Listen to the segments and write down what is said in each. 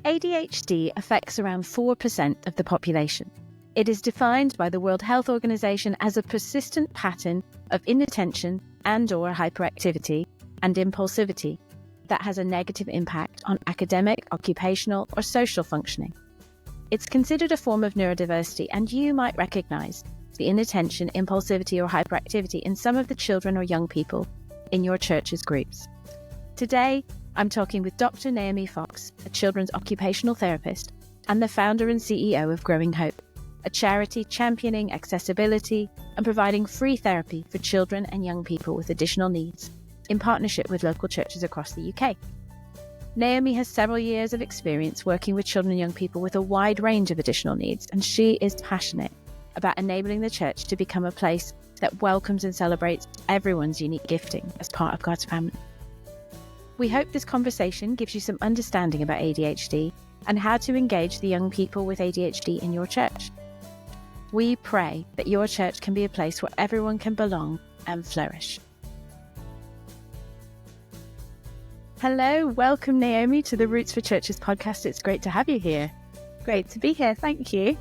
ADHD affects around 4% of the population. It is defined by the World Health Organization as a persistent pattern of inattention and/or hyperactivity and impulsivity that has a negative impact on academic, occupational, or social functioning. It's considered a form of neurodiversity, and you might recognize the inattention, impulsivity, or hyperactivity in some of the children or young people in your church's groups. Today, I'm talking with Dr. Naomi Fox, a children's occupational therapist and the founder and CEO of Growing Hope, a charity championing accessibility and providing free therapy for children and young people with additional needs in partnership with local churches across the UK. Naomi has several years of experience working with children and young people with a wide range of additional needs, and she is passionate about enabling the church to become a place that welcomes and celebrates everyone's unique gifting as part of God's family. We hope this conversation gives you some understanding about ADHD and how to engage the young people with ADHD in your church. We pray that your church can be a place where everyone can belong and flourish. Hello, welcome Naomi to the Roots for Churches podcast. It's great to have you here. Great to be here, thank you.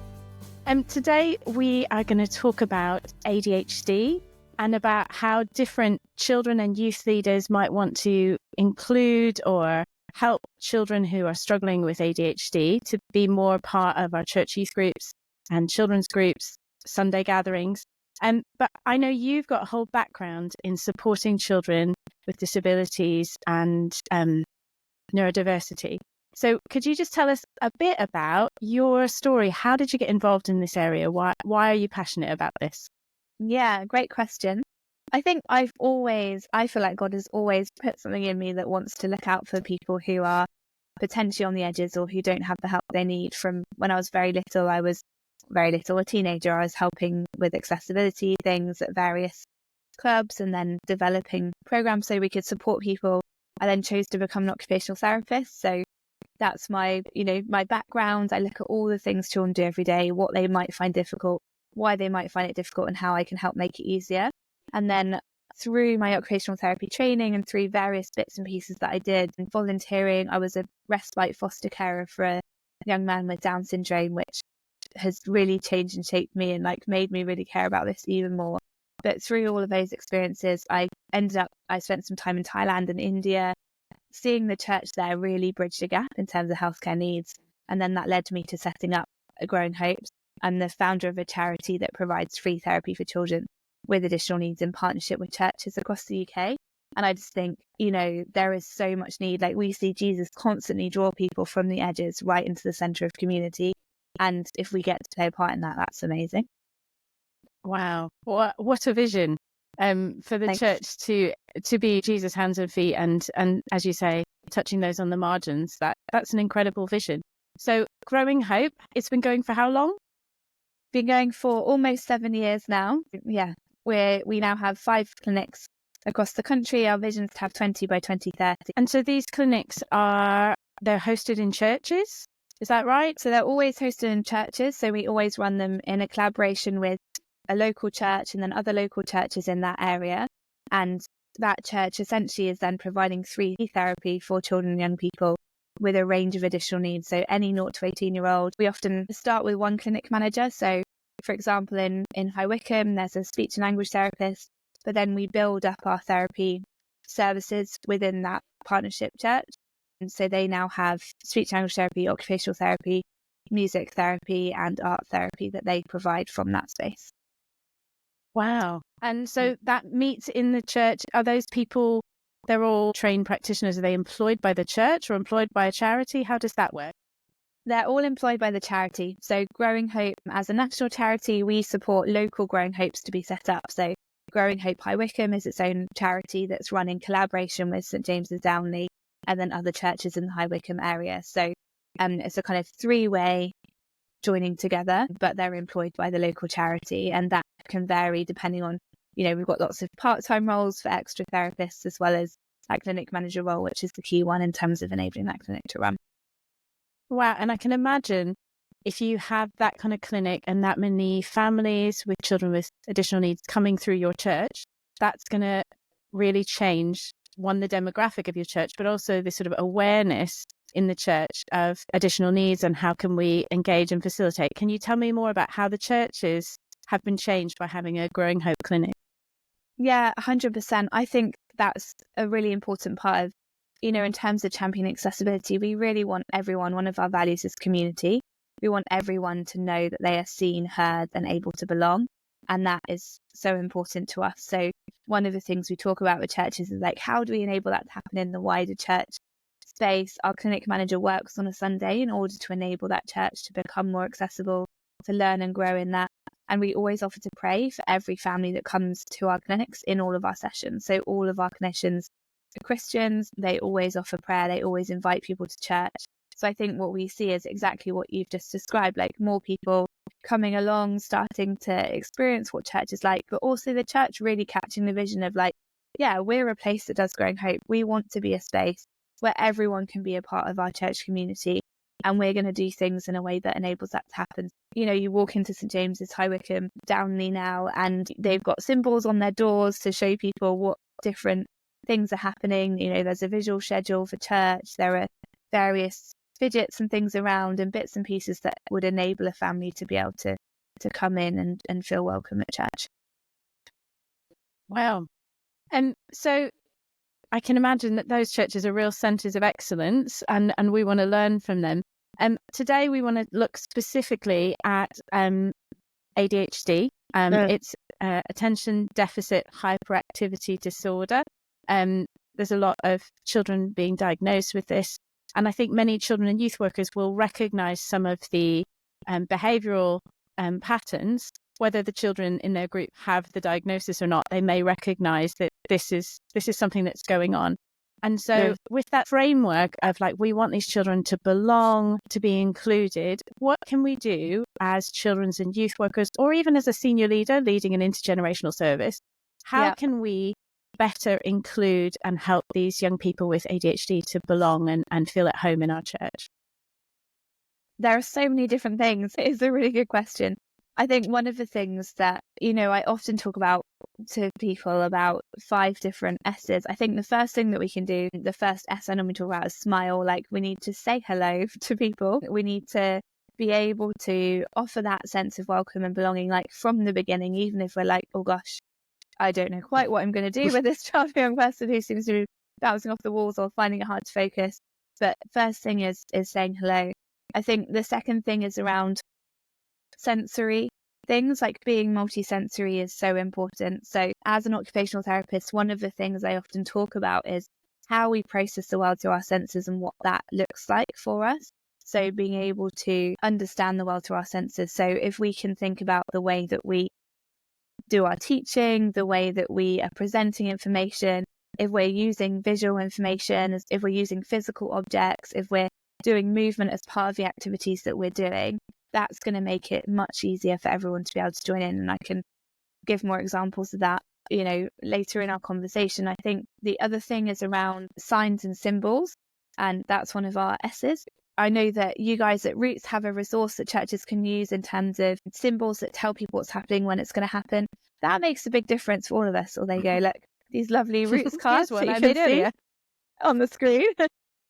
Today we are going to talk about ADHD and about how different children and youth leaders might want to include or help children who are struggling with ADHD to be more part of our church youth groups and children's groups, Sunday gatherings. But I know you've got a whole background in supporting children with disabilities and neurodiversity. So could you just tell us a bit about your story? How did you get involved in this area? Why are you passionate about this? Yeah, great question. I think I feel like God has always put something in me that wants to look out for people who are potentially on the edges or who don't have the help they need. From when I was very little, a teenager, I was helping with accessibility things at various clubs and then developing programs so we could support people. I then chose to become an occupational therapist. So that's my background. I look at all the things children do every day, what they might find difficult, why they might find it difficult, and how I can help make it easier. And then through my occupational therapy training and through various bits and pieces that I did and volunteering, I was a respite foster carer for a young man with Down syndrome, which has really changed and shaped me and made me really care about this even more. But through all of those experiences, I spent some time in Thailand and India. Seeing the church there really bridged a gap in terms of healthcare needs. And then that led me to setting up a Growing Hope. I'm the founder of a charity that provides free therapy for children with additional needs in partnership with churches across the UK. And I just think, there is so much need. We see Jesus constantly draw people from the edges right into the centre of community. And if we get to play a part in that, that's amazing. Wow. What a vision for the church to be Jesus' hands and feet and as you say, touching those on the margins. That's an incredible vision. So Growing Hope, it's been going for how long? Been going for almost 7 years now. Yeah, we now have 5 clinics across the country. Our vision is to have 20 by 2030. And so these clinics they're hosted in churches, is that right? So they're always hosted in churches. So we always run them in a collaboration with a local church and then other local churches in that area. And that church essentially is then providing free therapy for children and young people with a range of additional needs. So any 0 to 18-year-old, we often start with one clinic manager. So for example, in High Wycombe, there's a speech and language therapist, but then we build up our therapy services within that partnership church. And so they now have speech and language therapy, occupational therapy, music therapy, and art therapy that they provide from that space. Wow. And so that meets in the church. Are those people, they're all trained practitioners? Are they employed by the church or employed by a charity? How does that work? They're all employed by the charity. So Growing Hope, as a national charity, we support local Growing Hopes to be set up. So Growing Hope High Wycombe is its own charity that's run in collaboration with St James's Downley and then other churches in the High Wycombe area. So it's a kind of 3-way joining together, but they're employed by the local charity, and that can vary depending on, we've got lots of part-time roles for extra therapists as well as that clinic manager role, which is the key one in terms of enabling that clinic to run. Wow. And I can imagine if you have that kind of clinic and that many families with children with additional needs coming through your church, that's going to really change, one, the demographic of your church, but also the sort of awareness in the church of additional needs and how can we engage and facilitate. Can you tell me more about how the churches have been changed by having a Growing Hope clinic? Yeah, 100%. I think that's a really important part of, in terms of championing accessibility, we really want everyone, one of our values is community. We want everyone to know that they are seen, heard, and able to belong. And that is so important to us. So one of the things we talk about with churches is like, how do we enable that to happen in the wider church space? Our clinic manager works on a Sunday in order to enable that church to become more accessible, to learn and grow in that. And we always offer to pray for every family that comes to our clinics in all of our sessions. So all of our clinicians are Christians. They always offer prayer. They always invite people to church. So I think what we see is exactly what you've just described, like more people coming along, starting to experience what church is like, but also the church really catching the vision of like, yeah, we're a place that does Growing Hope. We want to be a space where everyone can be a part of our church community. And we're going to do things in a way that enables that to happen. You walk into St James's, High Wycombe, Downley now, and they've got symbols on their doors to show people what different things are happening. There's a visual schedule for church. There are various fidgets and things around and bits and pieces that would enable a family to be able to come in and feel welcome at church. Wow. And so I can imagine that those churches are real centres of excellence and we want to learn from them. Today we want to look specifically at ADHD. It's attention deficit hyperactivity disorder. There's a lot of children being diagnosed with this. And I think many children and youth workers will recognise some of the behavioural patterns. Whether the children in their group have the diagnosis or not, they may recognise that this is something that's going on. And so with that framework of like, we want these children to belong, to be included, what can we do as children's and youth workers, or even as a senior leader leading an intergenerational service? How can we better include and help these young people with ADHD to belong and feel at home in our church? There are so many different things. It's a really good question. I think one of the things that, I often talk about to people about 5 different S's. I think the first thing that we can do, the first S I normally talk about is smile. Like we need to say hello to people. We need to be able to offer that sense of welcome and belonging, like from the beginning, even if we're like, oh gosh, I don't know quite what I'm going to do with this child young person who seems to be bouncing off the walls or finding it hard to focus. But first thing is saying hello. I think the second thing is around sensory things, like being multisensory is so important. So as an occupational therapist, one of the things I often talk about is how we process the world through our senses and what that looks like for us. So being able to understand the world through our senses. So if we can think about the way that we do our teaching, the way that we are presenting information, if we're using visual information, if we're using physical objects, if we're doing movement as part of the activities that we're doing, that's going to make it much easier for everyone to be able to join in. And I can give more examples of that, later in our conversation. I think the other thing is around signs and symbols, and that's one of our S's. I know that you guys at Roots have a resource that churches can use in terms of symbols that tell people what's happening, when it's going to happen. That makes a big difference for all of us. Or there you go, look, these lovely Roots cards that you can see on the screen.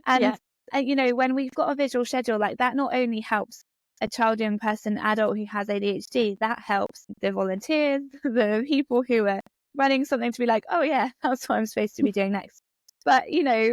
And when we've got a visual schedule like that, not only helps a child, young person, adult who has ADHD, that helps the volunteers, the people who are running something to be like, oh yeah, that's what I'm supposed to be doing next. But,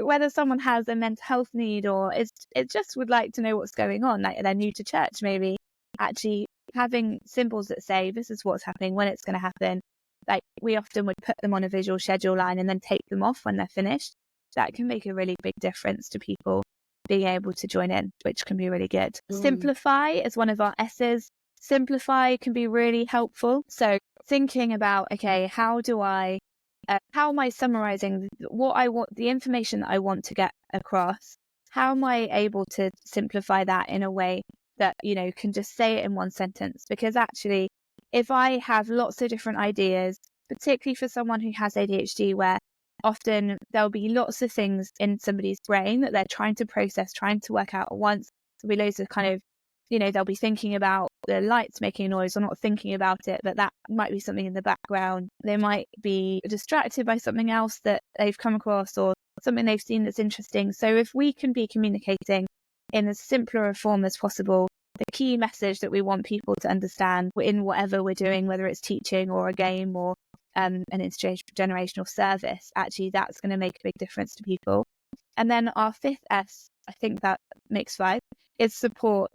whether someone has a mental health need or it just would like to know what's going on, like they're new to church, maybe actually having symbols that say, this is what's happening, when it's going to happen. Like we often would put them on a visual schedule line and then take them off when they're finished. That can make a really big difference to people being able to join in, which can be really good. Simplify is one of our S's. Simplify can be really helpful. So thinking about, okay, how am I summarizing what I want, the information that I want to get across? How am I able to simplify that in a way that, can just say it in one sentence? Because actually, if I have lots of different ideas, particularly for someone who has ADHD, where often there'll be lots of things in somebody's brain that they're trying to process, trying to work out at once. There'll be loads of kind of, they'll be thinking about the light's making a noise or not thinking about it, but that might be something in the background. They might be distracted by something else that they've come across or something they've seen that's interesting. So if we can be communicating in as simpler a form as possible, the key message that we want people to understand in whatever we're doing, whether it's teaching or a game or an intergenerational service, actually that's going to make a big difference to people. And then our fifth S, I think that makes 5, is support.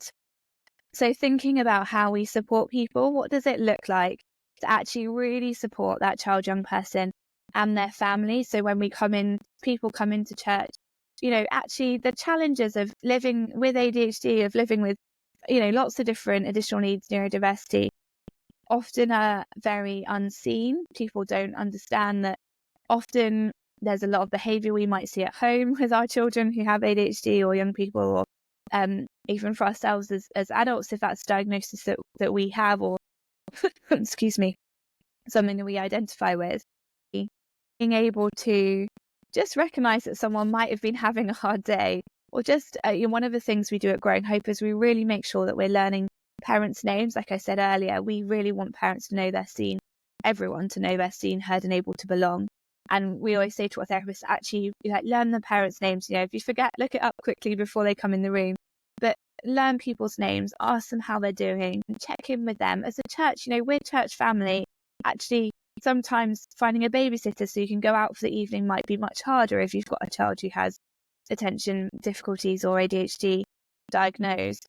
So thinking about how we support people, what does it look like to actually really support that child, young person and their family? So when people come into church, actually the challenges of living with ADHD, of living with, lots of different additional needs, neurodiversity, often are very unseen. People don't understand that often there's a lot of behaviour we might see at home with our children who have ADHD or young people, or even for ourselves as adults, if that's a diagnosis that we have, or excuse me, something that we identify with. Being able to just recognise that someone might have been having a hard day, or just one of the things we do at Growing Hope is we really make sure that we're learning parents' names. Like I said earlier, we really want parents to know they're seen, everyone to know they're seen, heard and able to belong. And we always say to our therapists, actually, learn the parents' names. If you forget, look it up quickly before they come in the room. But learn people's names, ask them how they're doing, and check in with them. As a church, we're church family. Actually, sometimes finding a babysitter so you can go out for the evening might be much harder if you've got a child who has attention difficulties or ADHD diagnosed.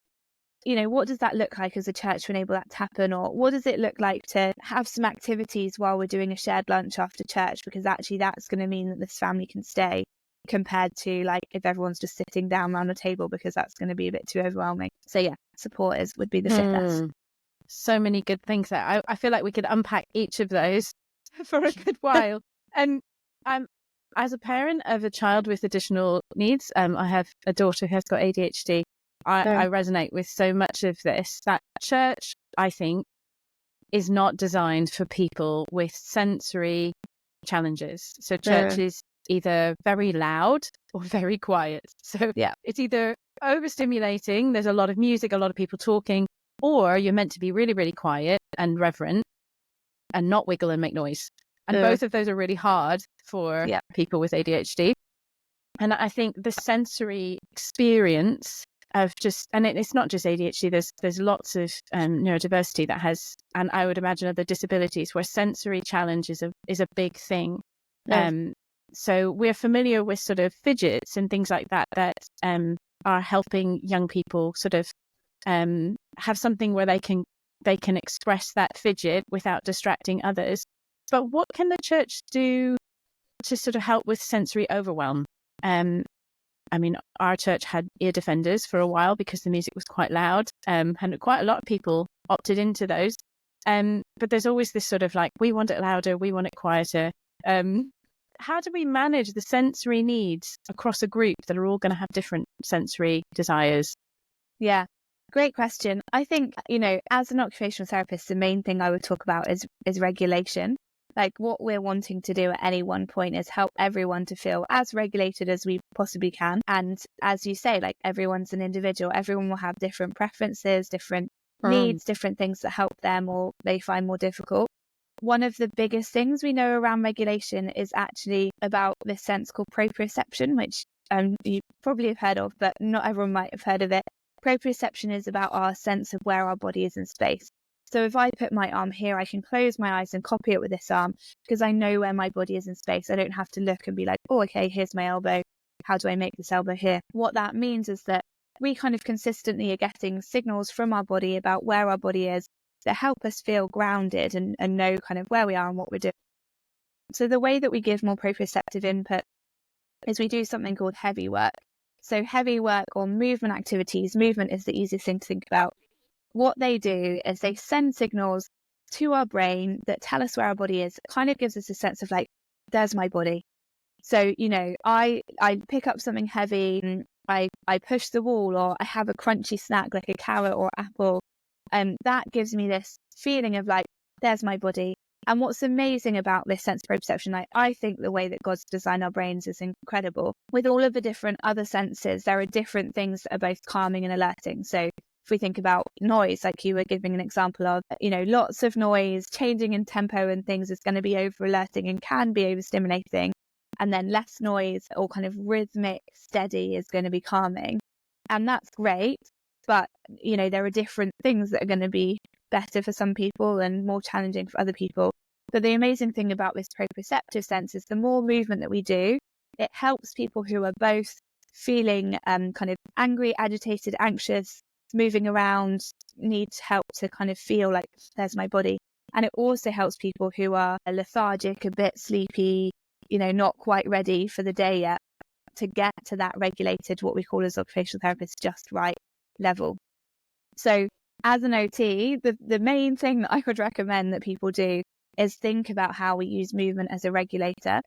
What does that look like as a church to enable that to happen? Or what does it look like to have some activities while we're doing a shared lunch after church? Because actually that's going to mean that this family can stay, compared to if everyone's just sitting down around a table, because that's going to be a bit too overwhelming. So yeah, support would be the fifth S. So many good things there. I feel like we could unpack each of those for a good while. And as a parent of a child with additional needs, I have a daughter who has got ADHD. I resonate with so much of this. That church, I think, is not designed for people with sensory challenges. So church is either very loud or very quiet. So it's either overstimulating, there's a lot of music, a lot of people talking, or you're meant to be really, really quiet and reverent and not wiggle and make noise. And both of those are really hard for people with ADHD. And I think the sensory experience of and it's not just ADHD, there's lots of neurodiversity that has, and I would imagine other disabilities where sensory challenge is a big thing. So we're familiar with sort of fidgets and things like that are helping young people sort of have something where they can express that fidget without distracting others. But what can the church do to sort of help with sensory overwhelm? I mean, our church had ear defenders for a while because the music was quite loud, and quite a lot of people opted into those. But there's always this sort of we want it louder, we want it quieter. How do we manage the sensory needs across a group that are all going to have different sensory desires? Yeah, great question. I think, as an occupational therapist, the main thing I would talk about is regulation. What we're wanting to do at any one point is help everyone to feel as regulated as we possibly can. And as you say, everyone's an individual. Everyone will have different preferences, different needs, different things that help them or they find more difficult. One of the biggest things we know around regulation is actually about this sense called proprioception, which you probably have heard of, but not everyone might have heard of it. Proprioception is about our sense of where our body is in space. So if I put my arm here, I can close my eyes and copy it with this arm because I know where my body is in space. I don't have to look and be like, oh, okay, here's my elbow. How do I make this elbow here? What that means is that we kind of consistently are getting signals from our body about where our body is that help us feel grounded and know kind of where we are and what we're doing. So the way that we give more proprioceptive input is we do something called heavy work. So heavy work or movement activities, movement is the easiest thing to think about. What they do is they send signals to our brain that tell us where our body is. It kind of gives us a sense of there's my body. So, I pick up something heavy, I push the wall, or I have a crunchy snack like a carrot or apple. That gives me this feeling of there's my body. And what's amazing about this sense of proprioception, I think the way that God's designed our brains is incredible. With all of the different other senses, there are different things that are both calming and alerting. So if we think about noise, like you were giving an example of, lots of noise, changing in tempo and things is going to be over alerting and can be overstimulating. And then less noise or kind of rhythmic, steady is going to be calming. And that's great. But, there are different things that are going to be better for some people and more challenging for other people. But the amazing thing about this proprioceptive sense is the more movement that we do, it helps people who are both feeling kind of angry, agitated, anxious, moving around, need help to kind of feel like there's my body. And it also helps people who are lethargic, a bit sleepy, not quite ready for the day yet, to get to that regulated, what we call as occupational therapists, just right level. So as an OT, the main thing that I would recommend that people do is think about how we use movement as a regulator.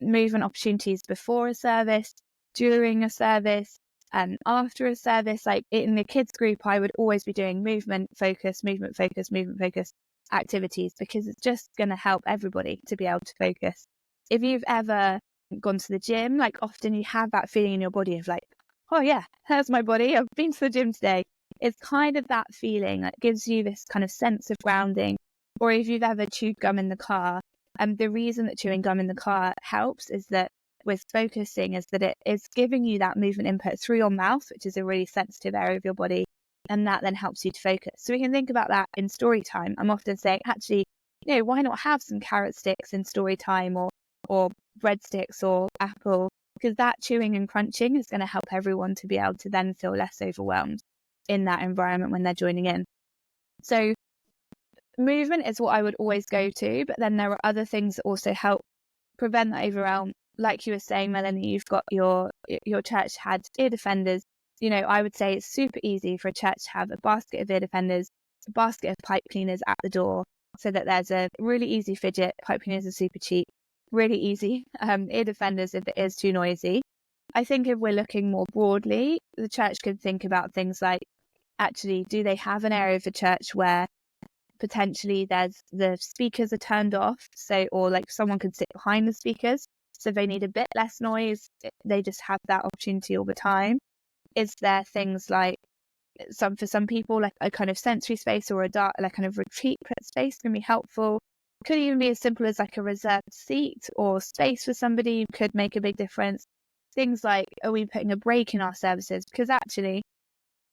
Movement opportunities before a service, during a service, and after a service. Like in the kids group, I would always be doing movement focus activities, because it's just going to help everybody to be able to focus. If you've ever gone to the gym, like often you have that feeling in your body of like, oh yeah, there's my body, I've been to the gym today. It's kind of that feeling that gives you this kind of sense of grounding. Or if you've ever chewed gum in the car, the reason that chewing gum in the car helps is that with focusing is that it is giving you that movement input through your mouth, which is a really sensitive area of your body, and that then helps you to focus. So we can think about that in story time. I'm often saying, actually, why not have some carrot sticks in story time, or breadsticks or apple, because that chewing and crunching is going to help everyone to be able to then feel less overwhelmed in that environment when they're joining in. So movement is what I would always go to, but then there are other things that also help prevent that overwhelm. Like you were saying, Melanie, you've got your church had ear defenders. I would say it's super easy for a church to have a basket of ear defenders, a basket of pipe cleaners at the door, so that there's a really easy fidget. Pipe cleaners are super cheap, really easy. Ear defenders if it is too noisy. I think if we're looking more broadly, the church could think about things like, actually, do they have an area of the church where potentially the speakers are turned off, or like someone could sit behind the speakers, so they need a bit less noise, they just have that opportunity all the time. Is there things like for some people, like a kind of sensory space or a dark, like kind of retreat space can be helpful. Could even be as simple as like a reserved seat or space for somebody could make a big difference. Things like, are we putting a break in our services? Because actually,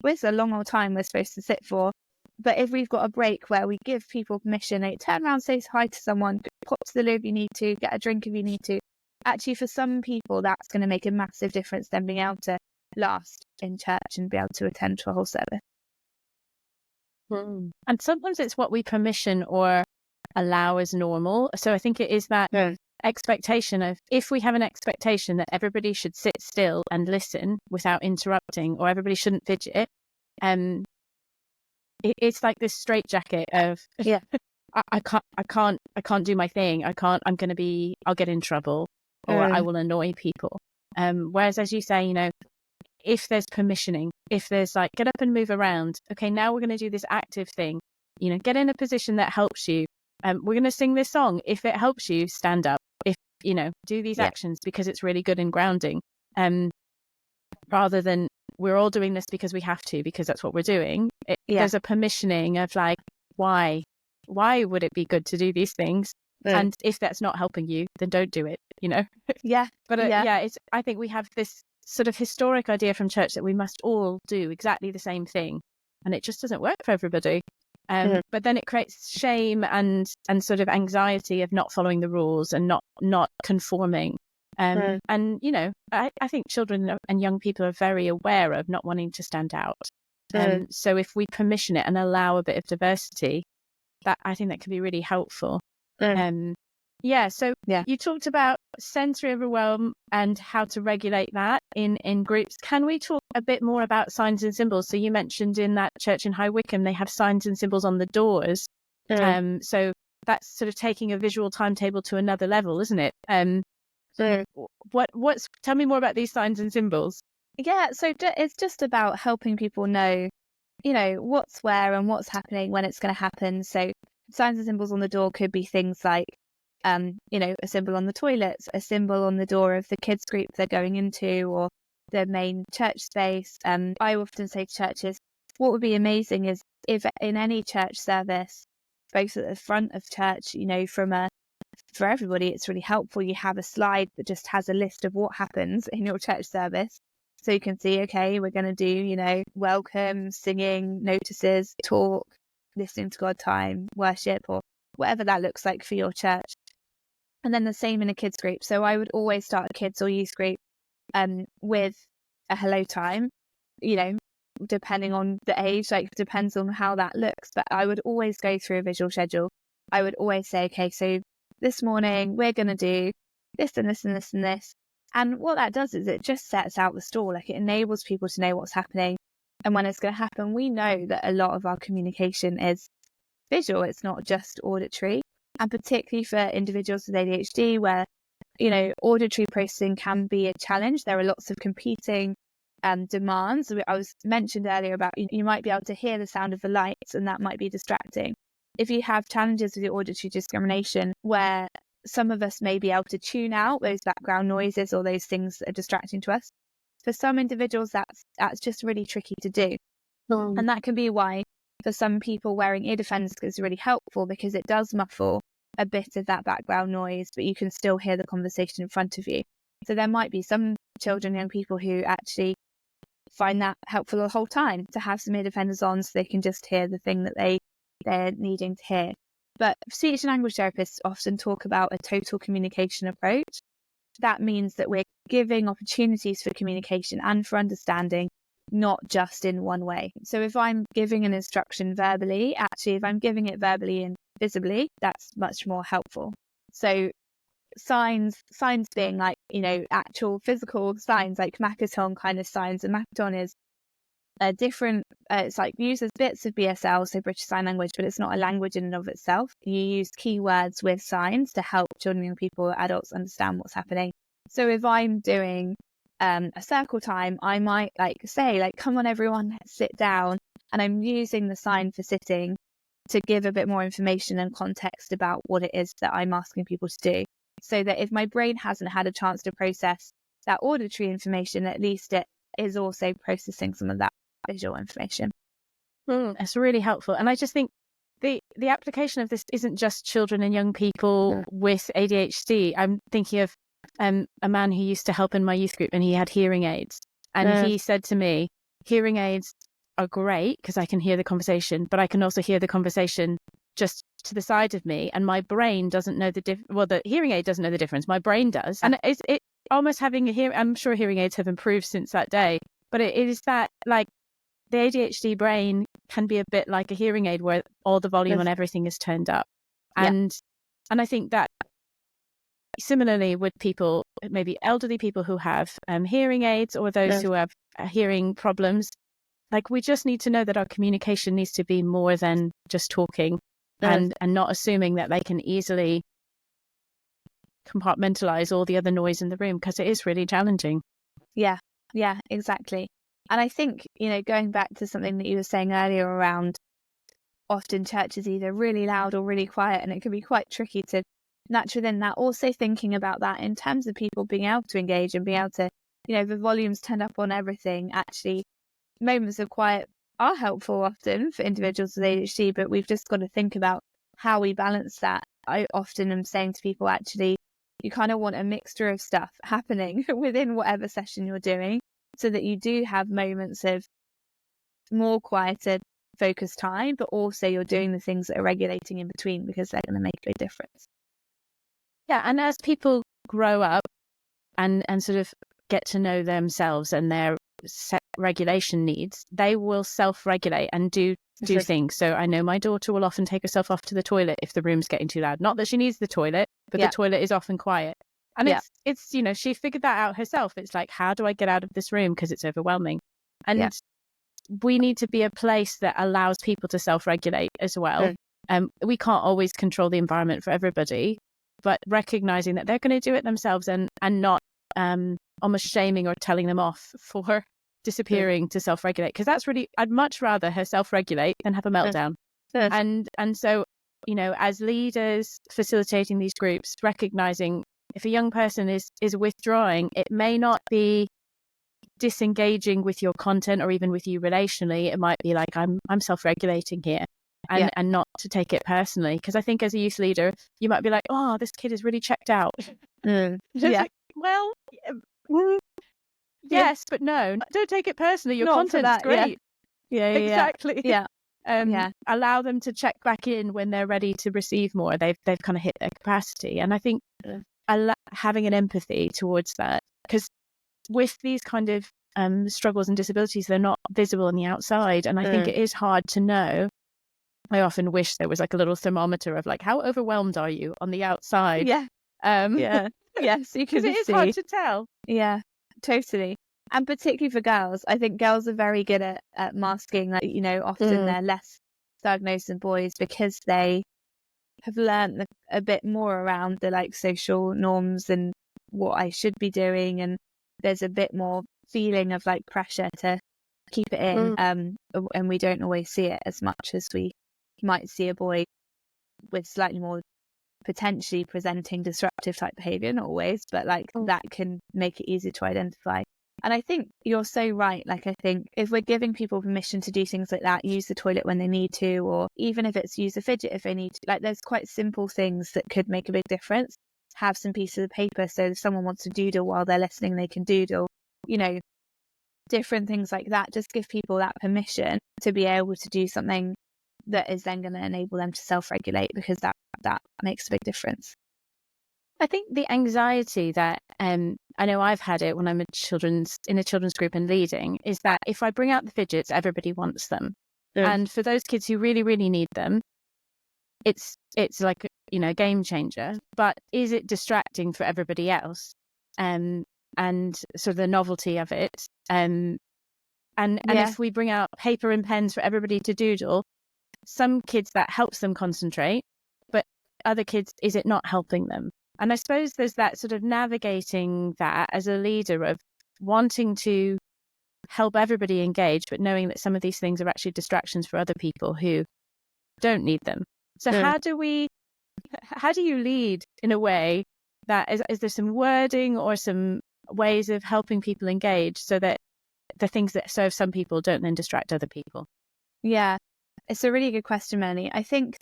it's a long old time we're supposed to sit for. But if we've got a break where we give people permission, like turn around, say hi to someone, pop to the loo if you need to, get a drink if you need to. Actually, for some people, that's going to make a massive difference, them being able to last in church and be able to attend to a whole service. And sometimes it's what we permission or allow as normal. So I think it is that expectation of, if we have an expectation that everybody should sit still and listen without interrupting, or everybody shouldn't fidget, it's like this straitjacket of I can't do my thing. I'll get in trouble, or I will annoy people. Whereas, as you say, if there's permissioning, if there's like, get up and move around. Okay, now we're going to do this active thing. Get in a position that helps you. We're going to sing this song. If it helps you, stand up. If do these actions because it's really good and grounding. Rather than we're all doing this because we have to, because that's what we're doing. There's a permissioning of like, why would it be good to do these things? And if that's not helping you, then don't do it. But I think we have this sort of historic idea from church that we must all do exactly the same thing, and it just doesn't work for everybody. But then it creates shame and sort of anxiety of not following the rules and not conforming. And I think children and young people are very aware of not wanting to stand out. So if we permission it and allow a bit of diversity, I think that can be really helpful. So you talked about sensory overwhelm and how to regulate that in groups. Can we talk a bit more about signs and symbols? So you mentioned in that church in High Wycombe, they have signs and symbols on the doors. So that's sort of taking a visual timetable to another level, isn't it? Tell me more about these signs and symbols. So it's just about helping people know, what's where and what's happening when it's going to happen. So signs and symbols on the door could be things like, a symbol on the toilets, a symbol on the door of the kids group they're going into, or the main church space. I often say to churches, what would be amazing is if in any church service, both at the front of church, for everybody, it's really helpful. You have a slide that just has a list of what happens in your church service. So you can see, okay, we're going to do, welcome, singing, notices, talk, listening to God time, worship, or whatever that looks like for your church. And then the same in a kids group. So I would always start a kids or youth group with a hello time, depending on the age, depends on how that looks. But I would always go through a visual schedule. I would always say, okay, so this morning we're going to do this and this and this and this. And what that does is it just sets out the stall. It enables people to know what's happening and when it's going to happen. We know that a lot of our communication is visual. It's not just auditory. And particularly for individuals with ADHD, where, auditory processing can be a challenge. There are lots of competing demands. I was mentioned earlier about you might be able to hear the sound of the lights, and that might be distracting. If you have challenges with your auditory discrimination, where some of us may be able to tune out those background noises or those things that are distracting to us, for some individuals that's just really tricky to do. And that can be why for some people wearing ear defenders is really helpful, because it does muffle a bit of that background noise, but you can still hear the conversation in front of you. So there might be some children, young people who actually find that helpful the whole time to have some ear defenders on so they can just hear the thing that they're needing to hear. But speech and language therapists often talk about a total communication approach. That means that we're giving opportunities for communication and for understanding, not just in one way. So if I'm giving an instruction verbally, actually, if I'm giving it verbally and visibly, that's much more helpful. So signs being like, actual physical signs, like Makaton kind of signs. And Makaton is a different, it's like uses bits of BSL, so British Sign Language, but it's not a language in and of itself. You use keywords with signs to help children, young people, adults understand what's happening. So if I'm doing a circle time, I might say, come on everyone, let's sit down. And I'm using the sign for sitting to give a bit more information and context about what it is that I'm asking people to do. So that if my brain hasn't had a chance to process that auditory information, at least it is also processing some of that visual information. That's really helpful. And I just think the application of this isn't just children and young people with ADHD. I'm thinking of a man who used to help in my youth group, and he had hearing aids. And he said to me, hearing aids are great because I can hear the conversation, but I can also hear the conversation just to the side of me, and my brain doesn't know the the hearing aid doesn't know the difference. My brain does. And it's almost having I'm sure hearing aids have improved since that day, but it is that, like, the ADHD brain can be a bit like a hearing aid where all the volume and everything is turned up. And I think that similarly with people, maybe elderly people who have hearing aids, or those who have hearing problems, like, we just need to know that our communication needs to be more than just talking, and not assuming that they can easily compartmentalize all the other noise in the room, because it is really challenging. Yeah, exactly. And I think, going back to something that you were saying earlier around often church is either really loud or really quiet, and it can be quite tricky to match within that. Also thinking about that in terms of people being able to engage and being able to, the volume's turned up on everything. Actually, moments of quiet are helpful often for individuals with ADHD, but we've just got to think about how we balance that. I often am saying to people, actually, you kind of want a mixture of stuff happening within whatever session you're doing, so that you do have moments of more quieter, focused time, but also you're doing the things that are regulating in between, because they're going to make a big difference. Yeah, and as people grow up and sort of get to know themselves and their set regulation needs, they will self-regulate and do things. So I know my daughter will often take herself off to the toilet if the room's getting too loud. Not that she needs the toilet, but the toilet is often quiet. And it's she figured that out herself. It's like, how do I get out of this room because it's overwhelming? And we need to be a place that allows people to self-regulate as well. We can't always control the environment for everybody, but recognizing that they're going to do it themselves, and not almost shaming or telling them off for disappearing to self-regulate, because that's really, I'd much rather her self-regulate than have a meltdown. And so, as leaders facilitating these groups, recognizing if a young person is withdrawing, it may not be disengaging with your content or even with you relationally, it might be like, I'm self-regulating here. And not to take it personally, because I think as a youth leader, you might be like, oh, this kid is really checked out. Like, well, yes, but no, don't take it personally. Your content's great. Exactly. Allow them to check back in when they're ready to receive more. They've kind of hit their capacity, and I think having an empathy towards that, because with these kind of struggles and disabilities, they're not visible on the outside, and I think it is hard to know. I often wish there was like a little thermometer of like, how overwhelmed are you on the outside? Yes, you can because it is hard to tell. Yeah, totally. And particularly for girls, I think girls are very good at masking, like, often they're less diagnosed than boys because they have learned a bit more around the like social norms and what I should be doing, and there's a bit more feeling of like pressure to keep it in, and we don't always see it as much as we might see a boy with slightly more potentially presenting disruptive type behavior, not always, but like that can make it easier to identify. And I think you're so right. Like, I think if we're giving people permission to do things like that, use the toilet when they need to, or even if it's use a fidget if they need to, like there's quite simple things that could make a big difference. Have some pieces of paper so if someone wants to doodle while they're listening, they can doodle, different things like that. Just give people that permission to be able to do something that is then going to enable them to self-regulate, because that makes a big difference. I think the anxiety that I know I've had it when I'm in a children's group and leading, is that if I bring out the fidgets, everybody wants them. And for those kids who really, really need them, it's like, a game changer. But is it distracting for everybody else? And sort of the novelty of it. And if we bring out paper and pens for everybody to doodle, some kids that helps them concentrate, but other kids, is it not helping them? And I suppose there's that sort of navigating that as a leader of wanting to help everybody engage, but knowing that some of these things are actually distractions for other people who don't need them. So how do you lead in a way that is there some wording or some ways of helping people engage so that the things that serve some people don't then distract other people? Yeah, it's a really good question, Melanie. I think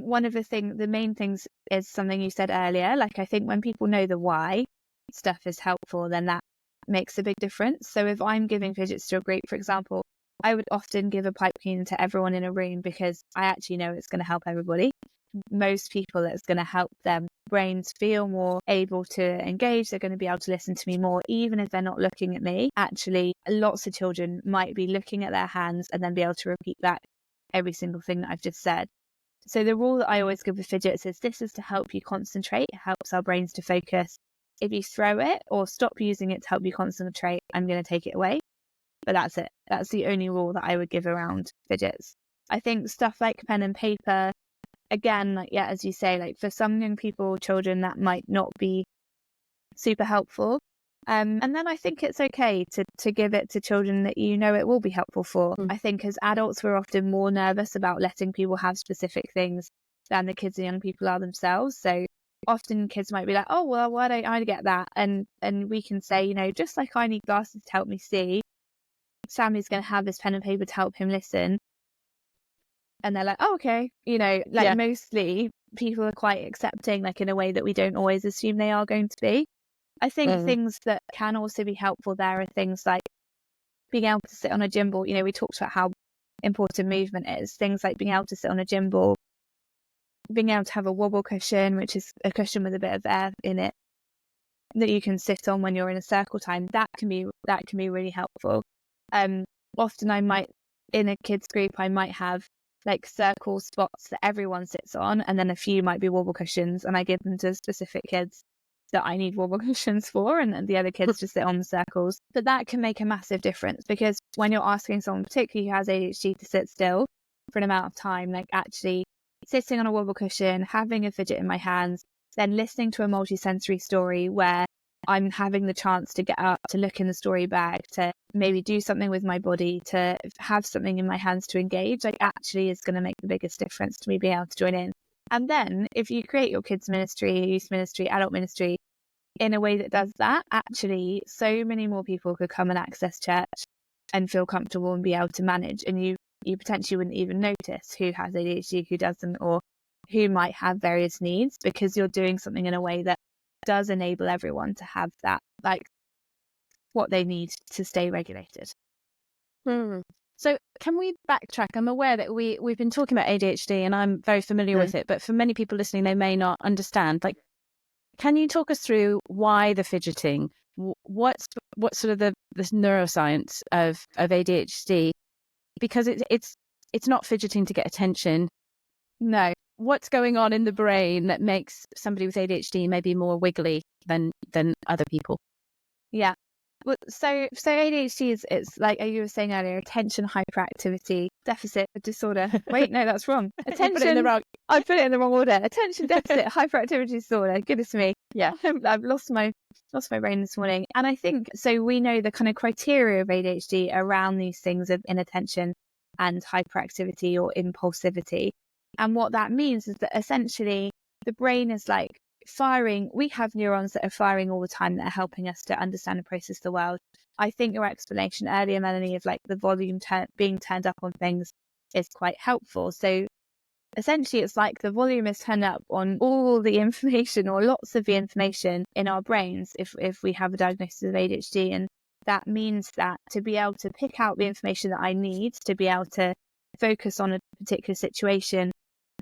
one of the main things is something you said earlier. Like, I think when people know the why stuff is helpful, then that makes a big difference. So if I'm giving fidgets to a group, for example, I would often give a pipe cleaner to everyone in a room because I actually know it's going to help everybody. Most people, it's going to help their brains feel more able to engage. They're going to be able to listen to me more, even if they're not looking at me. Actually, lots of children might be looking at their hands and then be able to repeat back every single thing that I've just said. So the rule that I always give with fidgets is this is to help you concentrate. It helps our brains to focus. If you throw it or stop using it to help you concentrate, I'm going to take it away. But that's it. That's the only rule that I would give around fidgets. I think stuff like pen and paper, again, like, as you say, like for some young people, children, that might not be super helpful. And then I think it's okay to give it to children that it will be helpful for. I think as adults, we're often more nervous about letting people have specific things than the kids and young people are themselves. So often kids might be like, oh, well, why don't I get that? And we can say, just like I need glasses to help me see, Sammy's going to have this pen and paper to help him listen. And they're like, oh, okay. Mostly people are quite accepting, like in a way that we don't always assume they are going to be. I think things that can also be helpful there are things like being able to sit on a gym ball. We talked about how important movement is. Things like being able to sit on a gym ball, being able to have a wobble cushion, which is a cushion with a bit of air in it that you can sit on when you're in a circle time. That can be really helpful. Often I might, in a kids group, I might have like circle spots that everyone sits on, and then a few might be wobble cushions, and I give them to specific kids that I need wobble cushions for, and the other kids just sit on the circles. But that can make a massive difference, because when you're asking someone, particularly who has ADHD, to sit still for an amount of time, like actually sitting on a wobble cushion, having a fidget in my hands, then listening to a multisensory story where I'm having the chance to get up, to look in the story bag, to maybe do something with my body, to have something in my hands to engage, like actually is going to make the biggest difference to me being able to join in. And then if you create your kids ministry, youth ministry, adult ministry, in a way that does that, actually so many more people could come and access church and feel comfortable and be able to manage. And you potentially wouldn't even notice who has ADHD, who doesn't, or who might have various needs, because you're doing something in a way that does enable everyone to have that, like, what they need to stay regulated. So can we backtrack? I'm aware that we've been talking about ADHD and I'm very familiar with it, but for many people listening, they may not understand. Like, can you talk us through why the fidgeting? What's sort of the neuroscience of ADHD? Because it's not fidgeting to get attention. No. What's going on in the brain that makes somebody with ADHD maybe more wiggly than other people? Yeah. Well, so ADHD is, it's like you were saying earlier, attention hyperactivity deficit disorder. Wait, no, that's wrong. Attention. I put it in the wrong order. Attention deficit hyperactivity disorder. Goodness me. Yeah. I've lost my brain this morning. And I think, so we know the kind of criteria of ADHD around these things of inattention and hyperactivity or impulsivity. And what that means is that essentially the brain is like firing. We have neurons that are firing all the time that are helping us to understand and process the world. I think your explanation earlier, Melanie, of like the volume being turned up on things is quite helpful. So essentially it's like the volume is turned up on all the information, or lots of the information in our brains if we have a diagnosis of ADHD. And that means that to be able to pick out the information that I need to be able to focus on a particular situation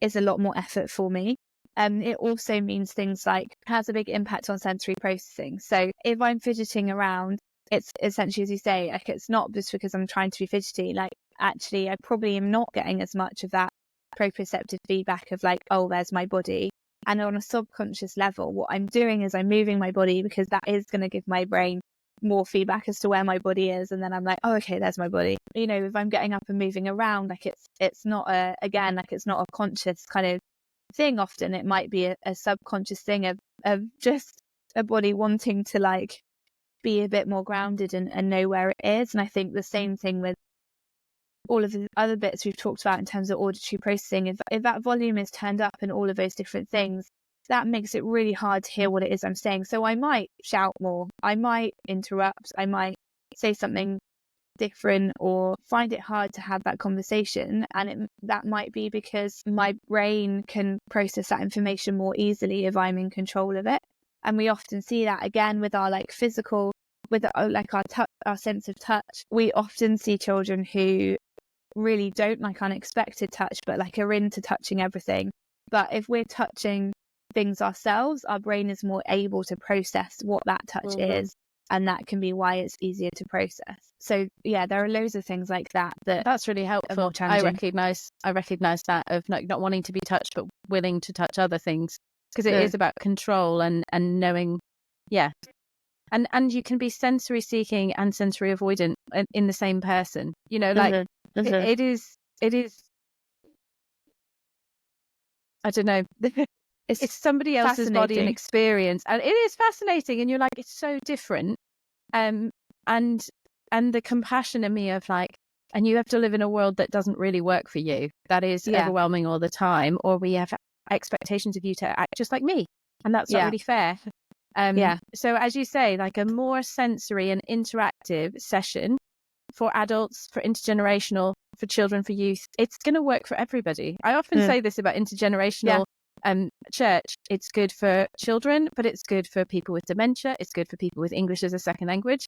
is a lot more effort for me. It also means things like has a big impact on sensory processing. So if I'm fidgeting around, it's essentially, as you say, like, it's not just because I'm trying to be fidgety. Like, actually, I probably am not getting as much of that proprioceptive feedback of like, oh, there's my body. And on a subconscious level, what I'm doing is I'm moving my body, because that is going to give my brain more feedback as to where my body is. And then I'm like, oh, okay, there's my body. You know, if I'm getting up and moving around, like it's not it's not a conscious kind of thing. Often it might be a subconscious thing of just a body wanting to like be a bit more grounded and know where it is. And I think the same thing with all of the other bits we've talked about in terms of auditory processing. If that volume is turned up in all of those different things, that makes it really hard to hear what it is I'm saying. So I might shout more, I might interrupt, I might say something different, or find it hard to have that conversation. And that might be because my brain can process that information more easily if I'm in control of it. And we often see that again with our like physical, with like our sense of touch. We often see children who really don't like unexpected touch, but like are into touching everything. But if we're touching things ourselves, our brain is more able to process what that touch is, and that can be why it's easier to process. So yeah, there are loads of things like that's really helpful. I recognize that of not wanting to be touched but willing to touch other things, because it is about control and knowing. Yeah. And you can be sensory seeking and sensory avoidant in the same person, you know, like it is I don't know. It's somebody else's body and experience, and it is fascinating. And you're like, it's so different. And the compassion in me of like, and you have to live in a world that doesn't really work for you, that is overwhelming all the time, or we have expectations of you to act just like me, and that's not really fair. So as you say, like a more sensory and interactive session for adults, for intergenerational, for children, for youth, it's going to work for everybody. I often say this about intergenerational church. It's good for children, but it's good for people with dementia. It's good for people with English as a second language.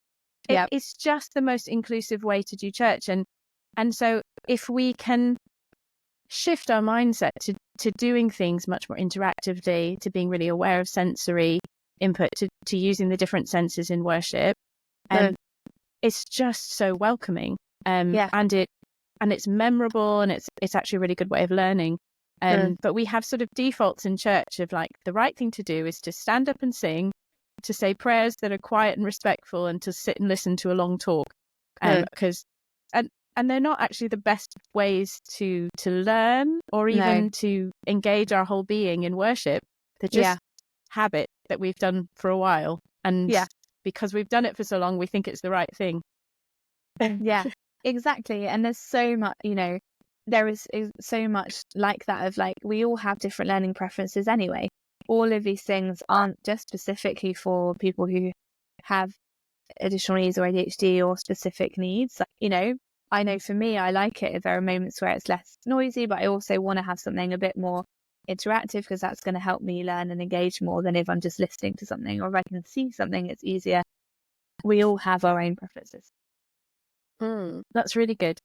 It's just the most inclusive way to do church. And so if we can shift our mindset to doing things much more interactively, to being really aware of sensory input, to using the different senses in worship, it's just so welcoming. And it's memorable, and it's actually a really good way of learning. But we have sort of defaults in church of like, the right thing to do is to stand up and sing, to say prayers that are quiet and respectful, and to sit and listen to a long talk. Because and they're not actually the best ways to learn, or even to engage our whole being in worship. They're just habit that we've done for a while, and because we've done it for so long, we think it's the right thing. Exactly. And there's so much, you know, there is so much like that of like, we all have different learning preferences anyway. all of these things aren't just specifically for people who have additional needs or ADHD or specific needs. I know for me, I like it if there are moments where it's less noisy, but I also want to have something a bit more interactive, because that's going to help me learn and engage more than if I'm just listening to something, or if I can see something, it's easier. We all have our own preferences. That's really good.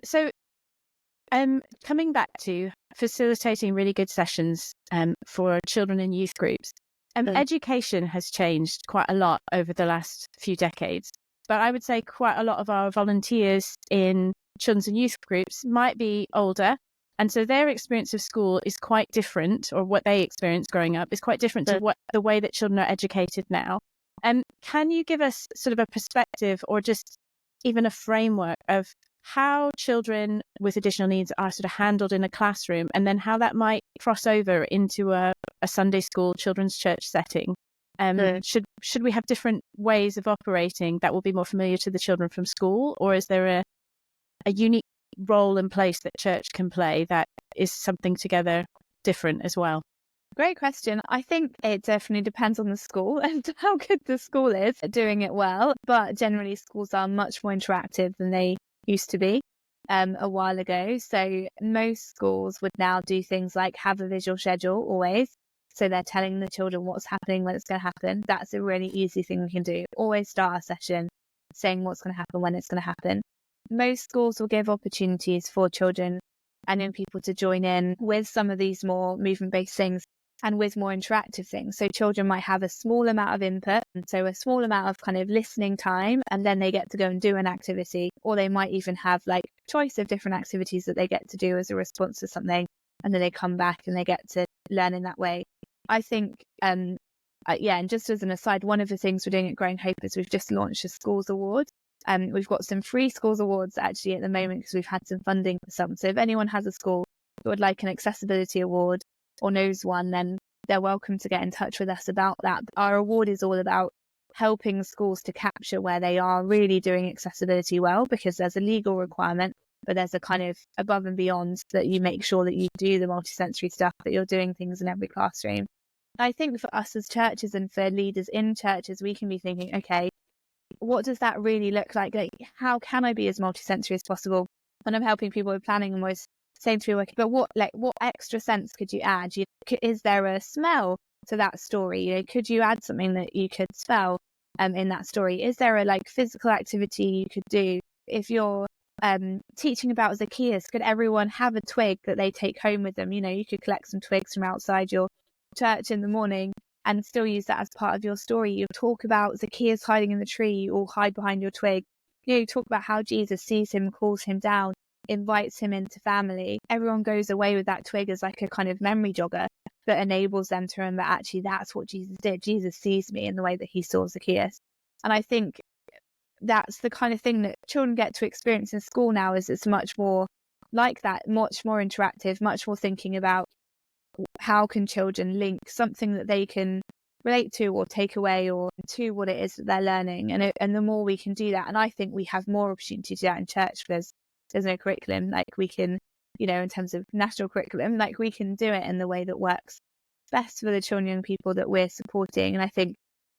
So coming back to facilitating really good sessions for children and youth groups, education has changed quite a lot over the last few decades, but I would say quite a lot of our volunteers in children's and youth groups might be older, and so their experience of school is quite different, or what they experienced growing up is quite different to what the way that children are educated now. Can you give us sort of a perspective, or just even a framework of how children with additional needs are sort of handled in a classroom, and then how that might cross over into a Sunday school children's church setting? Should we have different ways of operating that will be more familiar to the children from school, or is there a unique role in place that church can play that is something together different as well? Great question. I think it definitely depends on the school and how good the school is at doing it well. But generally, schools are much more interactive than they used to be a while ago. So most schools would now do things like have a visual schedule always. So they're telling the children what's happening, when it's going to happen. That's a really easy thing we can do. Always start a session saying what's going to happen, when it's going to happen. Most schools will give opportunities for children and young people to join in with some of these more movement-based things and with more interactive things. So children might have a small amount of input, and so a small amount of kind of listening time, and then they get to go and do an activity. Or they might even have like choice of different activities that they get to do as a response to something, and then they come back and they get to learn in that way. I think, and just as an aside, one of the things we're doing at Growing Hope is we've just launched a Schools Award. We've got some free Schools Awards actually at the moment, because we've had some funding for some. So if anyone has a school that would like an accessibility award or knows one, then they're welcome to get in touch with us about that. Our award is all about helping schools to capture where they are really doing accessibility well, because there's a legal requirement, but there's a kind of above and beyond that you make sure that you do the multisensory stuff, that you're doing things in every classroom. I think for us as churches and for leaders in churches, we can be thinking, okay, what does that really look like? Like, how can I be as multisensory as possible when I'm helping people with planning? I'm always saying to people, but what extra sense could you add? Is there a smell to that story? Could you add something that you could smell in that story? Is there a physical activity you could do? If you're teaching about Zacchaeus, could everyone have a twig that they take home with them? You could collect some twigs from outside your church in the morning and still use that as part of your story. You talk about Zacchaeus hiding in the tree, or hide behind your twig. You talk about how Jesus sees him, calls him down, invites him into family. Everyone goes away with that twig as like a kind of memory jogger that enables them to remember, actually, that's what Jesus did. Jesus sees me in the way that he saw Zacchaeus. And I think that's the kind of thing that children get to experience in school now, is it's much more like that, much more interactive, much more thinking about how can children link something that they can relate to or take away or to what it is that they're learning. And the more we can do that, and I think we have more opportunity to do that in church, because there's no curriculum. We can, in terms of national curriculum, we can do it in the way that works best for the children and young people that we're supporting. And I think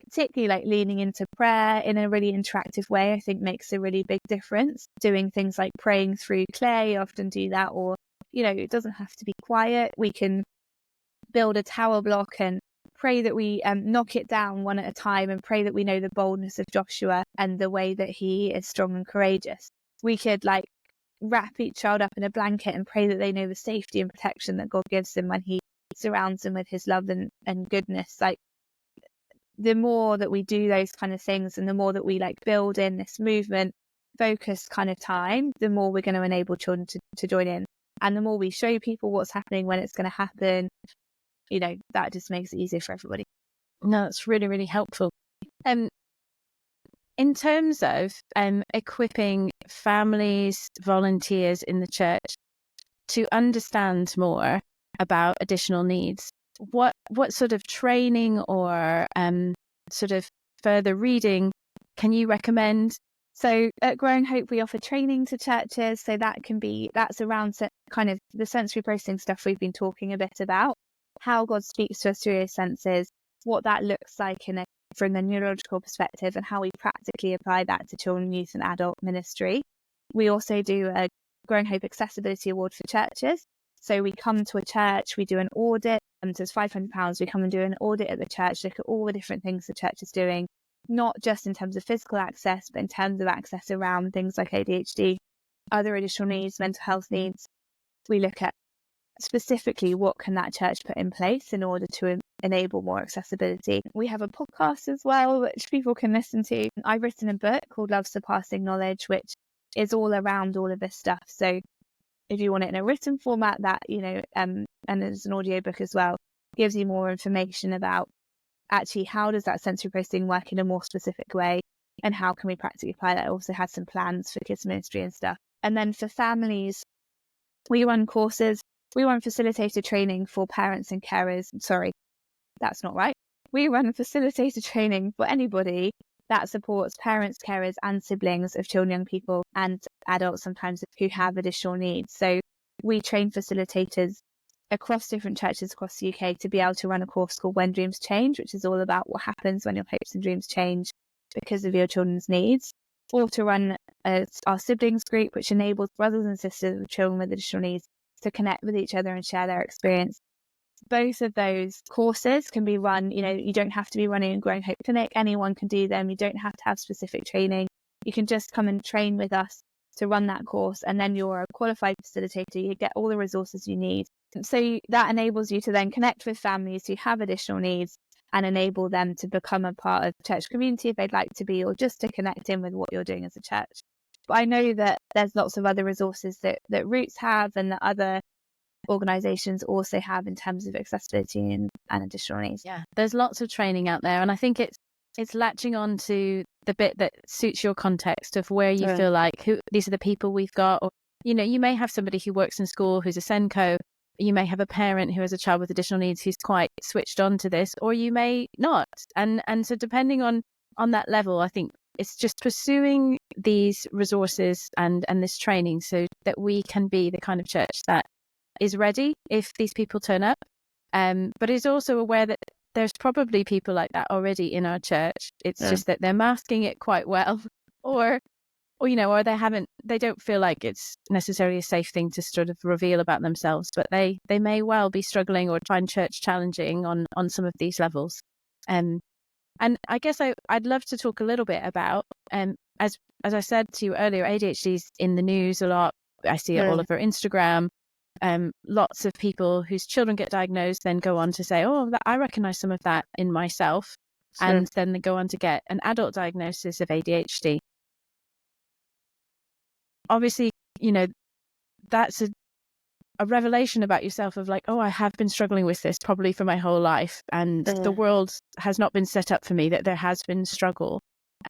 particularly leaning into prayer in a really interactive way, I think makes a really big difference. Doing things like praying through clay, often do that, or, it doesn't have to be quiet. We can build a tower block and pray that we knock it down one at a time, and pray that we know the boldness of Joshua and the way that he is strong and courageous. We could wrap each child up in a blanket and pray that they know the safety and protection that God gives them when he surrounds them with his love and goodness. The more that we do those kind of things, and the more that we build in this movement focused kind of time, the more we're going to enable children to join in. And the more we show people what's happening, when it's going to happen, that just makes it easier for everybody. No, that's really, really helpful. In terms of equipping families, volunteers in the church to understand more about additional needs, what sort of training or sort of further reading can you recommend? So at Growing Hope, we offer training to churches. So that's around kind of the sensory processing stuff we've been talking a bit about. how God speaks to us through his senses, what that looks like from the neurological perspective, and how we practically apply that to children, youth and adult ministry. We also do a Growing Hope Accessibility Award for churches. So we come to a church, we do an audit, and so it's £500. We come and do an audit at the church, look at all the different things the church is doing, not just in terms of physical access, but in terms of access around things like ADHD, other additional needs, mental health needs. We look at specifically what can that church put in place in order to enable more accessibility. We have a podcast as well, which people can listen to. I've written a book called Love Surpassing Knowledge, which is all around all of this stuff. So if you want it in a written format, that, and there's an audiobook as well, gives you more information about actually how does that sensory processing work in a more specific way, and how can we practically apply that. It also has some plans for kids ministry and stuff. And then for families, we run courses. We run facilitator training for parents and carers. Sorry, that's not right. We run facilitator training for anybody that supports parents, carers and siblings of children, young people and adults sometimes who have additional needs. So we train facilitators across different churches across the UK to be able to run a course called When Dreams Change, which is all about what happens when your hopes and dreams change because of your children's needs, or to run our siblings group, which enables brothers and sisters of children with additional needs to connect with each other and share their experience. Both of those courses can be run, you don't have to be running a Growing Hope clinic. Anyone can do them. You don't have to have specific training. You can just come and train with us to run that course, and then you're a qualified facilitator. You get all the resources you need. So that enables you to then connect with families who have additional needs and enable them to become a part of the church community if they'd like to be, or just to connect in with what you're doing as a church. But I know that there's lots of other resources that Roots have and that other organisations also have in terms of accessibility and additional needs. Yeah, there's lots of training out there, and I think it's latching on to the bit that suits your context of where you feel like these are the people we've got. Or you may have somebody who works in school who's a SENCO. You may have a parent who has a child with additional needs who's quite switched on to this, or you may not. And so depending on that level, I think it's just pursuing these resources and this training so that we can be the kind of church that is ready if these people turn up, but is also aware that there's probably people like that already in our church. It's just that they're masking it quite well, or they don't feel like it's necessarily a safe thing to sort of reveal about themselves, but they may well be struggling or find church challenging on some of these levels. And I guess I'd love to talk a little bit about, as I said to you earlier, ADHD is in the news a lot. I see it all over Instagram. Lots of people whose children get diagnosed then go on to say, I recognize some of that in myself. And then they go on to get an adult diagnosis of ADHD. Obviously, that's a revelation about yourself of like, I have been struggling with this probably for my whole life. And the world has not been set up for me, that there has been struggle.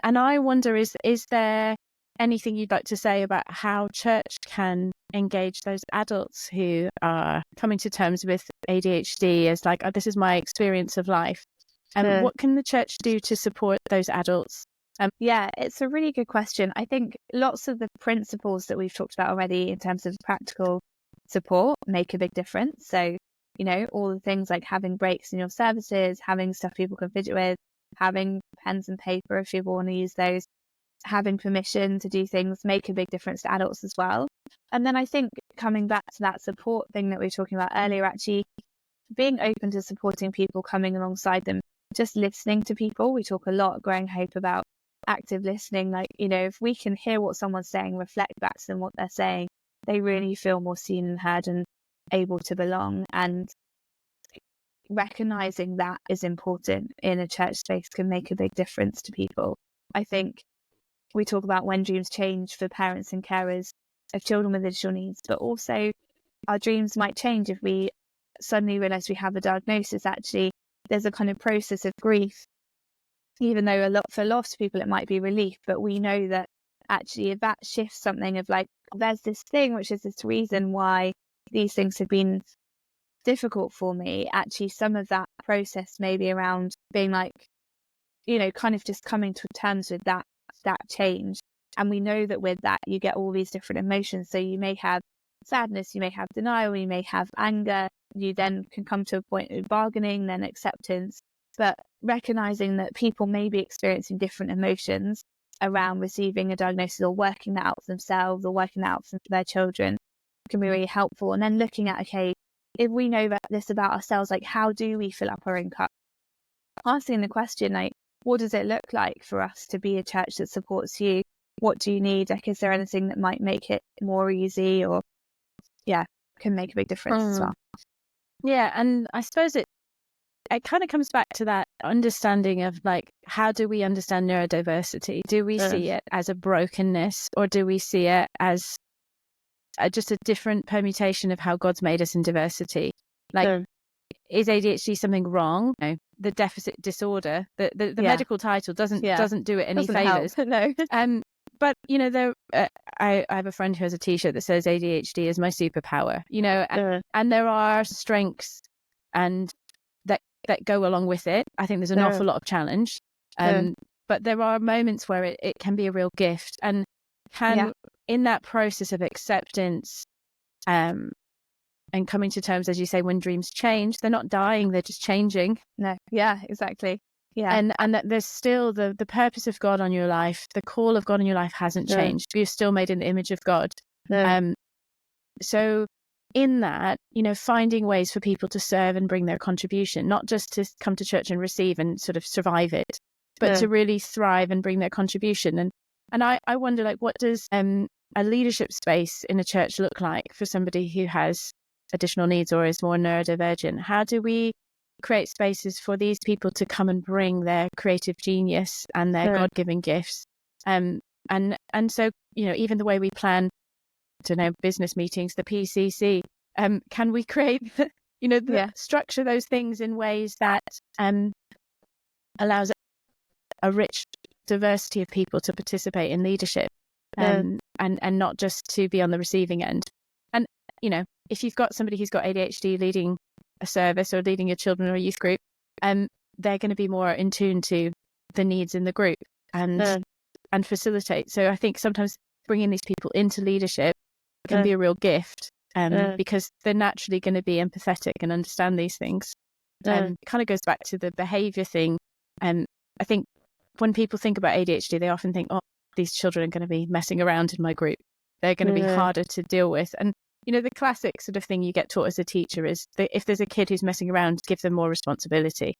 And I wonder, is there anything you'd like to say about how church can engage those adults who are coming to terms with ADHD as like, this is my experience of life? And what can the church do to support those adults? Yeah, it's a really good question. I think lots of the principles that we've talked about already in terms of practical support make a big difference. So, all the things like having breaks in your services, having stuff people can fidget with, having pens and paper if people want to use those, having permission to do things make a big difference to adults as well. And then I think coming back to that support thing that we were talking about earlier, actually being open to supporting people, coming alongside them, just listening to people. We talk a lot at Growing Hope about active listening. Like, if we can hear what someone's saying, reflect back to them what they're saying, they really feel more seen and heard and able to belong. And recognizing that is important in a church space can make a big difference to people. I think we talk about when dreams change for parents and carers of children with additional needs, but also our dreams might change if we suddenly realize we have a diagnosis. Actually, there's a kind of process of grief, even though for a lot of people it might be relief, but we know that actually if that shifts something of like, there's this thing which is this reason why these things have been difficult for me, actually some of that process may be around being like, kind of just coming to terms with that change. And we know that with that you get all these different emotions. So you may have sadness, you may have denial, you may have anger. You then can come to a point of bargaining, then acceptance. But recognizing that people may be experiencing different emotions around receiving a diagnosis or working that out for themselves or working that out for their children can be really helpful. And then looking at, okay, if we know this about ourselves, like, how do we fill up our own cup? Asking the question, like, what does it look like for us to be a church that supports you? What do you need? Like, is there anything that might make it more easy, or can make a big difference as well? Yeah, and I suppose it kind of comes back to that understanding of, like, how do we understand neurodiversity? Do we see it as a brokenness, or do we see it as just a different permutation of how God's made us in diversity? Like, is ADHD something wrong? No. The deficit disorder, the medical title doesn't do it any favors. No. But I have a friend who has a T-shirt that says ADHD is my superpower. And there are strengths and that go along with it. I think there's an awful lot of challenge, but there are moments where it can be a real gift, and in that process of acceptance, and coming to terms, as you say, when dreams change, they're not dying, they're just changing. No, exactly. Yeah. And that there's still the purpose of God on your life, the call of God on your life hasn't changed. You're still made in the image of God. So in that, finding ways for people to serve and bring their contribution, not just to come to church and receive and sort of survive it, but to really thrive and bring their contribution. And I wonder, like, what does a leadership space in a church look like for somebody who has additional needs or is more neurodivergent? How do we create spaces for these people to come and bring their creative genius and their God-given gifts? And so, even the way we plan, business meetings, the PCC, can we create, structure those things in ways that allows a rich diversity of people to participate in leadership, and not just to be on the receiving end. And, if you've got somebody who's got ADHD leading a service or leading your children or a youth group, they're going to be more in tune to the needs in the group and facilitate. So I think sometimes bringing these people into leadership can be a real gift, because they're naturally going to be empathetic and understand these things. It kind of goes back to the behavior thing. I think when people think about ADHD, they often think, oh, these children are going to be messing around in my group. They're going to be harder to deal with. And, the classic sort of thing you get taught as a teacher is that if there's a kid who's messing around, give them more responsibility.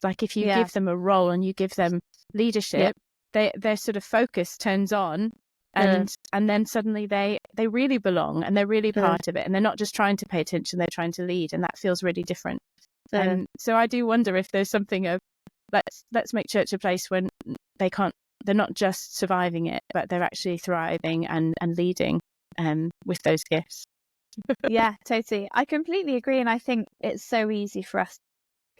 Like, if you give them a role and you give them leadership, their sort of focus turns on. And then suddenly they really belong and they're really part of it, and they're not just trying to pay attention, they're trying to lead, and that feels really different. So I do wonder if there's something of let's make church a place when they're not just surviving it, but they're actually thriving and leading with those gifts. Yeah, totally. I completely agree, and I think it's so easy for us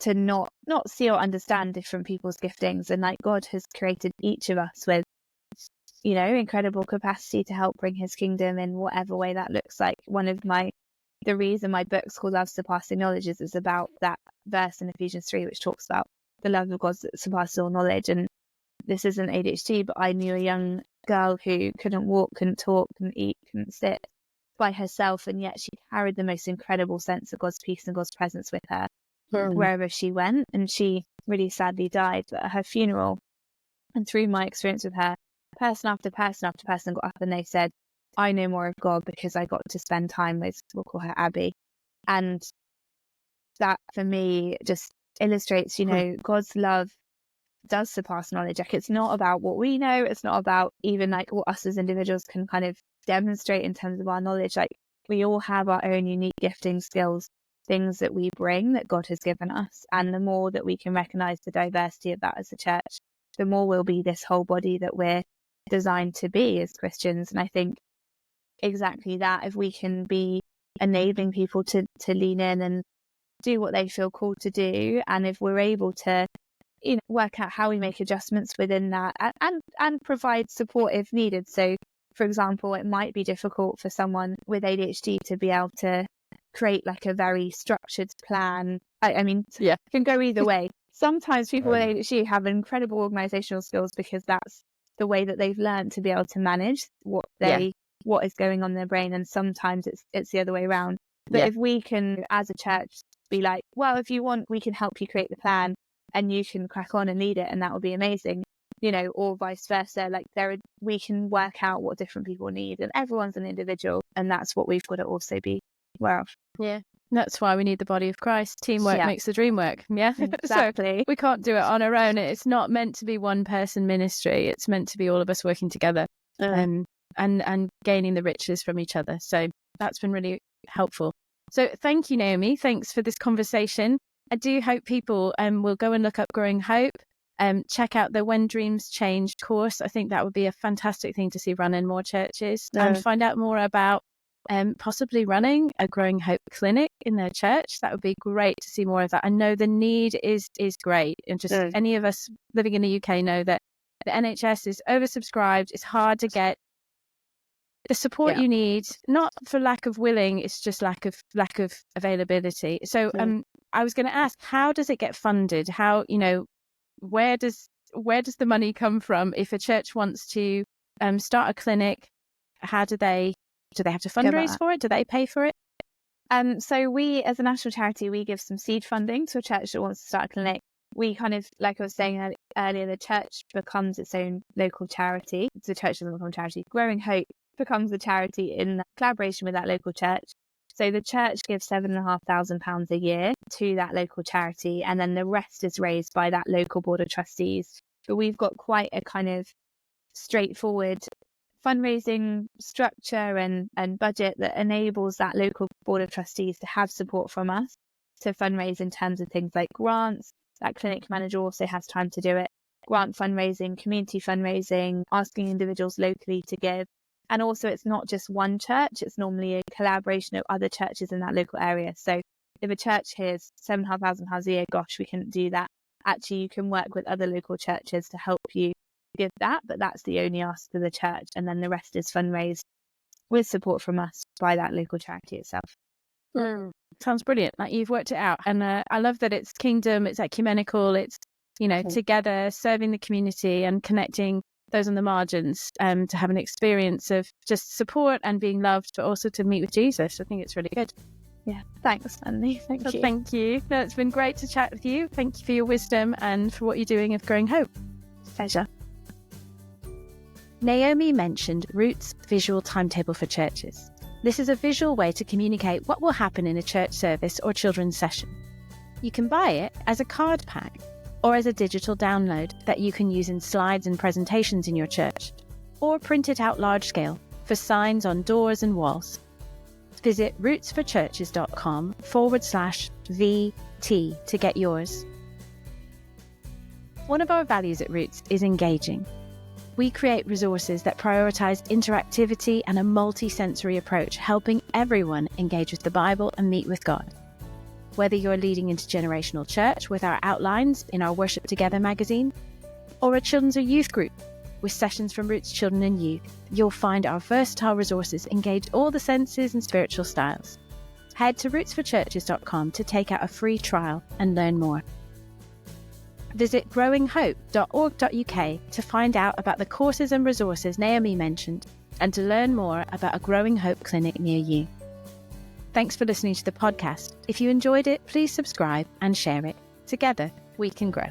to not see or understand different people's giftings, and like, God has created each of us with incredible capacity to help bring his kingdom in whatever way that looks like. The reason my book's called Love Surpassing Knowledge is about that verse in Ephesians 3, which talks about the love of God that surpasses all knowledge. And this isn't ADHD, but I knew a young girl who couldn't walk, couldn't talk, couldn't eat, couldn't sit by herself, and yet she carried the most incredible sense of God's peace and God's presence with her wherever she went. And she really sadly died. But at her funeral, and through my experience with her, person after person after person got up and they said, I know more of God because I got to spend time with, we'll call her Abby. And that for me just illustrates, God's love does surpass knowledge. Like, it's not about what we know, it's not about even like what us as individuals can kind of demonstrate in terms of our knowledge. Like, we all have our own unique gifting, skills, things that we bring that God has given us, and the more that we can recognize the diversity of that as a church, the more we'll be this whole body that we're designed to be as Christians. And I think exactly that, if we can be enabling people to lean in and do what they feel called to do, and if we're able to work out how we make adjustments within that and provide support if needed. So for example, it might be difficult for someone with ADHD to be able to create like a very structured plan. It can go either way. Sometimes people with ADHD have incredible organizational skills because that's the way that they've learned to be able to manage what they what is going on in their brain, and sometimes it's the other way around. But if we can, as a church, be like, well, if you want, we can help you create the plan and you can crack on and lead it, and that would be amazing, or vice versa. Like we can work out what different people need, and everyone's an individual, and that's what we've got to also be aware of. Yeah. That's why we need the body of Christ. Teamwork makes the dream work. Yeah. Exactly. So we can't do it on our own. It's not meant to be one person ministry. It's meant to be all of us working together and gaining the riches from each other. So that's been really helpful. So thank you, Naomi. Thanks for this conversation. I do hope people will go and look up Growing Hope, check out the When Dreams Change course. I think that would be a fantastic thing to see run in more churches, and find out more about possibly running a Growing Hope clinic in their church. That would be great to see more of that. I know the need is great, and just any of us living in the UK know that the NHS is oversubscribed. It's hard to get the support you need, not for lack of willing, it's just lack of availability. So I was going to ask, how does it get funded? How, where does the money come from? If a church wants to start a clinic, how do they have to fundraise for it? Do they pay for it? So we, as a national charity, we give some seed funding to a church that wants to start a clinic. We kind of, like I was saying earlier, the church becomes its own local charity. The church doesn't become a charity. Growing Hope becomes a charity in collaboration with that local church. So the church gives £7,500 a year to that local charity, and then the rest is raised by that local board of trustees. But we've got quite a kind of straightforward fundraising structure and budget that enables that local board of trustees to have support from us to fundraise in terms of things like grants. That clinic manager also has time to do it. Grant fundraising, community fundraising, asking individuals locally to give. And also, it's not just one church, it's normally a collaboration of other churches in that local area. So if a church hears £7,500 a year, gosh, we couldn't do that. Actually, you can work with other local churches to help you give that, but that's the only ask for the church. And then the rest is fundraised with support from us by that local charity itself. Sounds brilliant. Like, you've worked it out. And I love that it's kingdom, it's ecumenical, it's, together serving the community and connecting those on the margins to have an experience of just support and being loved, but also to meet with Jesus. I think it's really good. Yeah, thanks, Melanie. Thank you. Thank you. No, it's been great to chat with you. Thank you for your wisdom and for what you're doing of Growing Hope. Pleasure. Naomi mentioned Roots visual timetable for churches. This is a visual way to communicate what will happen in a church service or children's session. You can buy it as a card pack or as a digital download that you can use in slides and presentations in your church, or print it out large scale for signs on doors and walls. Visit rootsforchurches.com/VT to get yours. One of our values at Roots is engaging. We create resources that prioritise interactivity and a multi-sensory approach, helping everyone engage with the Bible and meet with God. Whether you're leading intergenerational church with our outlines in our Worship Together magazine, or a children's or youth group with sessions from Roots Children and Youth, you'll find our versatile resources engage all the senses and spiritual styles. Head to rootsforchurches.com to take out a free trial and learn more. Visit growinghope.org.uk to find out about the courses and resources Naomi mentioned, and to learn more about a Growing Hope clinic near you. Thanks for listening to the podcast. If you enjoyed it, please subscribe and share it. Together, we can grow.